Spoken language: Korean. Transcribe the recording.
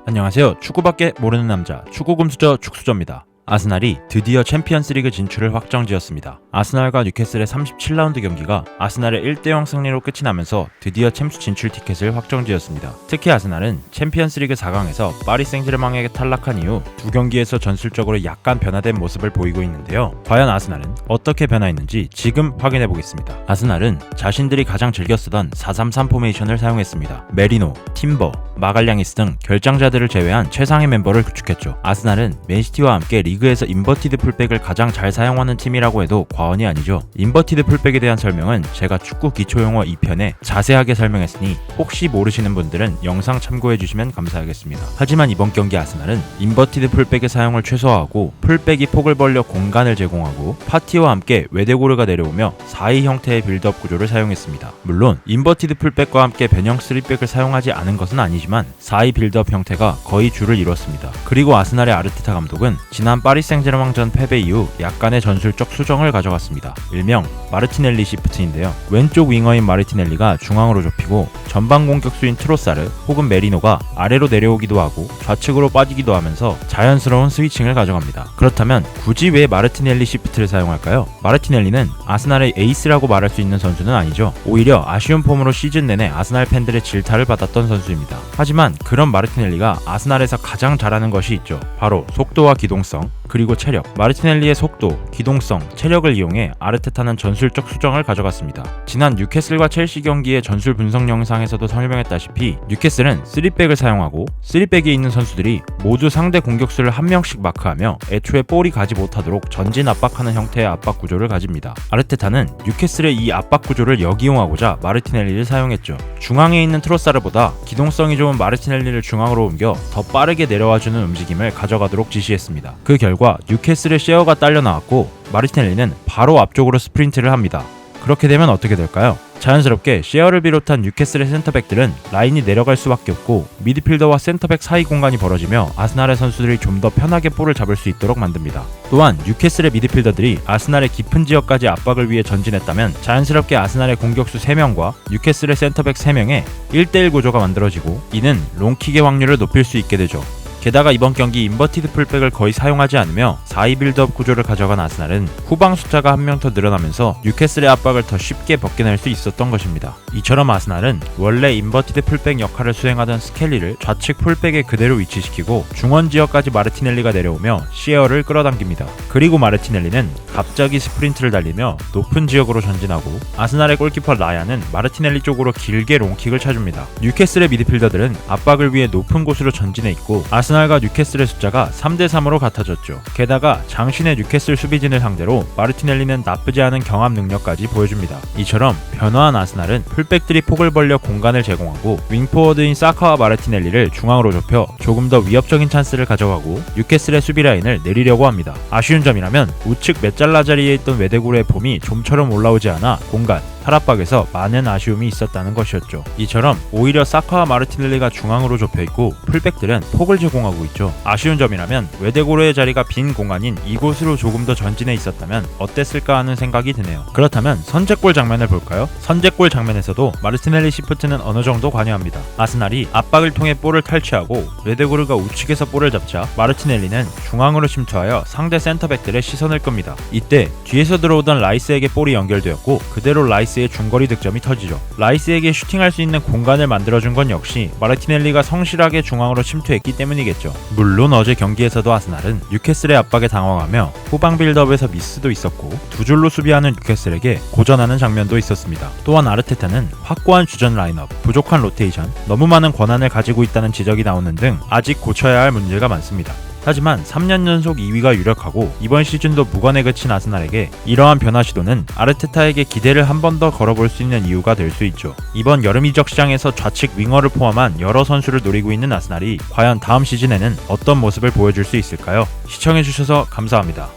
안녕하세요. 축구밖에 모르는 남자 축구금수저 축수저입니다. 아스날이 드디어 챔피언스리그 진출을 확정지었습니다. 아스날과 뉴캐슬의 37라운드 경기가 아스날의 1대0 승리로 끝이 나면서 드디어 챔스 진출 티켓을 확정지었습니다. 특히 아스날은 챔피언스리그 4강에서 파리 생제르맹에게 탈락한 이후 두 경기에서 전술적으로 약간 변화된 모습을 보이고 있는데요. 과연 아스날은 어떻게 변화했는지 지금 확인해보겠습니다. 아스날은 자신들이 가장 즐겨 쓰던 4-3-3 포메이션을 사용했습니다. 메리노, 팀버, 마갈량이스 등 결장자들을 제외한 최상의 멤버를 구축했죠. 아스날은 맨시티와 함께 리그에서 인버티드 풀백을 가장 잘 사용하는 팀이라고 해도 과언이 아니죠. 인버티드 풀백에 대한 설명은 제가 축구 기초용어 2편에 자세하게 설명했으니 혹시 모르시는 분들은 영상 참고해주시면 감사하겠습니다. 하지만 이번 경기 아스날은 인버티드 풀백의 사용을 최소화하고 풀백이 폭을 벌려 공간을 제공하고 파티와 함께 외대고르가 내려오며 4-2 형태의 빌드업 구조를 사용했습니다. 물론 인버티드 풀백과 함께 변형 3백을 사용하지 않은 것은 아니지만 4-2 빌드업 형태가 거의 주를 이뤘습니다. 그리고 아스날의 아르테타 감독은 지난 파리 생제르맹전 패배 이후 약간의 전술적 수정을 가져갔습니다. 일명 마르티넬리 시프트인데요. 왼쪽 윙어인 마르티넬리가 중앙으로 좁히고 전방 공격수인 트로사르 혹은 메리노가 아래로 내려오기도 하고 좌측으로 빠지기도 하면서 자연스러운 스위칭을 가져갑니다. 그렇다면 굳이 왜 마르티넬리 시프트를 사용할까요? 마르티넬리는 아스날의 에이스라고 말할 수 있는 선수는 아니죠. 오히려 아쉬운 폼으로 시즌 내내 아스날 팬들의 질타를 받았던 선수입니다. 하지만 그런 마르티넬리가 아스날에서 가장 잘하는 것이 있죠. 바로 속도와 기동성, 그리고 체력. 마르티넬리의 속도, 기동성, 체력을 이용해 아르테타는 전술적 수정을 가져갔습니다. 지난 뉴캐슬과 첼시 경기의 전술 분석 영상에서도 설명했다시피 뉴캐슬은 3백을 사용하고 3백에 있는 선수들이 모두 상대 공격수를 한 명씩 마크하며 애초에 볼이 가지 못하도록 전진 압박하는 형태의 압박 구조를 가집니다. 아르테타는 뉴캐슬의 이 압박 구조를 역이용하고자 마르티넬리를 사용했죠. 중앙에 있는 트로사르보다 기동성이 좋은 마르티넬리를 중앙으로 옮겨 더 빠르게 내려와주는 움직임을 가져가도록 지시했습니다. 그 결과 뉴캐슬의 셰어가 딸려 나왔고 마르티넬리는 바로 앞쪽으로 스프린트를 합니다. 그렇게 되면 어떻게 될까요? 자연스럽게 셰어를 비롯한 뉴캐슬의 센터백들은 라인이 내려갈 수밖에 없고 미드필더와 센터백 사이 공간이 벌어지며 아스날의 선수들이 좀 더 편하게 볼을 잡을 수 있도록 만듭니다. 또한 뉴캐슬의 미드필더들이 아스날의 깊은 지역까지 압박을 위해 전진했다면 자연스럽게 아스날의 공격수 3명과 뉴캐슬의 센터백 3명의 1대1 구조가 만들어지고 이는 롱킥의 확률을 높일 수 있게 되죠. 게다가 이번 경기 인버티드 풀백을 거의 사용하지 않으며 4-2 빌드업 구조를 가져간 아스날은 후방 숫자가 한 명 더 늘어나면서 뉴캐슬의 압박을 더 쉽게 벗겨낼 수 있었던 것입니다. 이처럼 아스날은 원래 인버티드 풀백 역할을 수행하던 스켈리를 좌측 풀백에 그대로 위치시키고 중원 지역까지 마르티넬리가 내려오며 시에어를 끌어당깁니다. 그리고 마르티넬리는 갑자기 스프린트를 달리며 높은 지역으로 전진하고 아스날의 골키퍼 라야는 마르티넬리 쪽으로 길게 롱킥을 차줍니다. 뉴캐슬의 미드필더들은 압박을 위해 높은 곳으로 전진해 있고 아스날과 뉴캐슬의 숫자가 3대3으로 같아졌죠. 게다가 장신의 뉴캐슬 수비진을 상대로 마르티넬리는 나쁘지 않은 경합 능력까지 보여줍니다. 이처럼 변화한 아스날은 풀백들이 폭을 벌려 공간을 제공하고 윙포워드인 사카와 마르티넬리를 중앙으로 좁혀 조금 더 위협적인 찬스를 가져가고 뉴캐슬의 수비 라인을 내리려고 합니다. 아쉬운 점이라면 우측 메짤라 자리에 있던 외대구르의 폼이 좀처럼 올라오지 않아 공간, 탈압박에서 많은 아쉬움이 있었다는 것이었죠. 이처럼 오히려 사카와 마르티넬리가 중앙으로 좁혀있고 풀백들은 폭을 제공하고 있죠. 아쉬운 점이라면 외대고르의 자리가 빈 공간인 이곳으로 조금 더 전진해 있었다면 어땠을까 하는 생각이 드네요. 그렇다면 선제골 장면을 볼까요? 선제골 장면에서도 마르티넬리 시프트는 어느 정도 관여합니다. 아스날이 압박을 통해 볼을 탈취하고 외대고르가 우측에서 볼을 잡자 마르티넬리는 중앙으로 침투하여 상대 센터백들의 시선을 끕니다. 이때 뒤에서 들어오던 라이스에게 볼이 연결되었고 그대로 라이스의 중거리 득점이 터지죠. 라이스에게 슈팅할 수 있는 공간을 만들어준 건 역시 마르티넬리가 성실하게 중앙으로 침투했기 때문이겠죠. 물론 어제 경기에서도 아스날은 뉴캐슬의 압박에 당황하며 후방 빌드업에서 미스도 있었고 두 줄로 수비하는 뉴캐슬에게 고전하는 장면도 있었습니다. 또한 아르테타는 확고한 주전 라인업, 부족한 로테이션, 너무 많은 권한을 가지고 있다는 지적이 나오는 등 아직 고쳐야 할 문제가 많습니다. 하지만 3년 연속 2위가 유력하고 이번 시즌도 무관에 그친 아스날에게 이러한 변화 시도는 아르테타에게 기대를 한 번 더 걸어볼 수 있는 이유가 될 수 있죠. 이번 여름 이적 시장에서 좌측 윙어를 포함한 여러 선수를 노리고 있는 아스날이 과연 다음 시즌에는 어떤 모습을 보여줄 수 있을까요? 시청해주셔서 감사합니다.